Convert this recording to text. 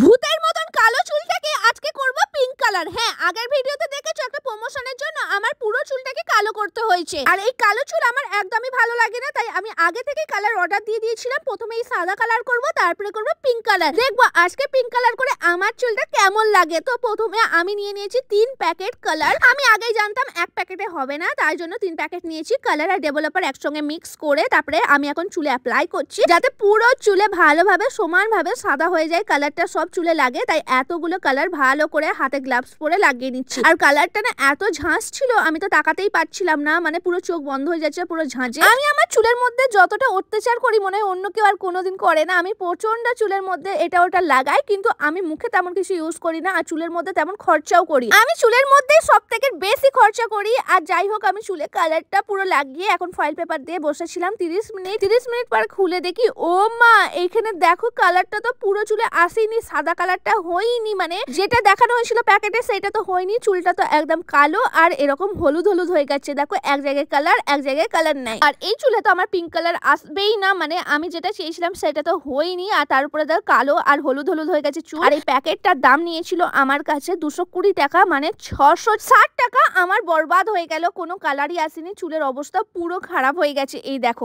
ভূতের মতন কালো চুলটাকে আজকে করব পিঙ্ক কালার। হ্যাঁ, আগের ভিডিওতে দেখেছো একটা প্রমোশনের জন্য আমার পুরো চুলটাকে কালো করতে হয়েছে। আর এই কালো চুল আমার একদমই ভালো লাগে না, তাই আমি আগে থেকে কালার অর্ডার দিয়ে দিয়েছিলাম। প্রথমে এই সাদা কালার করব, তারপরে করব পিঙ্ক কালার। দেখবো আজকে পিঙ্ক কালার করে আমার চুলটা কেমন লাগে। তো প্রথমে আমি নিয়ে নিয়েছি 3 প্যাকেট কালার। আমি আগেই জানতাম এক প্যাকেটে হবে না, তাই জন্য 3 প্যাকেট নিয়েছি। কালার আর ডেভেলপার একসঙ্গে মিক্স করে তারপরে আমি এখন চুলে অ্যাপ্লাই করছি, যাতে পুরো চুলে ভালোভাবে সমানভাবে সাদা হয়ে যায়, কালারটা সব চুলে লাগে। তাই এতগুলো কালার ভালো করে হাতে গ্লাভস পরে লাগিয়ে নিচ্ছি। আর কালারটা না এত ঝাঁস ছিল, আমি তো তাকাতেই পারছিলাম না, মানে পুরো চোখ বন্ধ হয়ে যাচ্ছে, পুরো ঝাঁঝে। আমি আমার চুলের মধ্যে যতটা অত্যাচার করি মনে হয় অন্য কেউ আর কোনোদিন করে না। আমি প্রচন্ড চুলের মধ্যে এটা ওটা লাগাই, কিন্তু আমি মুখে তেমন কিছু ইউজ করি না, আর চুলের মধ্যে তেমন খরচাও করি। আমি চুলের মধ্যে সব থেকে বেশি খরচা করি। আর যাই হোক, আমি চুলে কালারটা পুরো লাগিয়ে এখন ফয়েল পেপার দিয়ে বসেছিলাম 30 মিনিট পর খুলে দেখি, ও মা, এইখানে দেখো কালারটা তো পুরো চুলে আসেনি, সাদা কালারটা হয়নি, মানে যেটা দেখানো হয়েছিল প্যাকেটে সেটা তো হয়নি। চুলটা তো একদম কালো আর এরকম হলুদ হলুদ হয়ে গেছে। দেখো এক জায়গায় কালার, এক জায়গায় কালার নাই। আর এই চুলে তো আমার পিঙ্ক কালার আসবেই না, মানে আমি যেটা চেয়েছিলাম সেটা তো হয়নি। আর তার উপরে দেখো কালো আর হলুদ হলুদ হয়ে গেছে চুল। আর এই প্যাকেটটার দাম নিয়েছিল আমার কাছে 220 টাকা, মানে 660 টাকা আমার বরবাদ হয়ে গেল। কোনো কালারই আসেনি, চুলের অবস্থা পুরো খারাপ হয়ে গেছে। এই দেখো।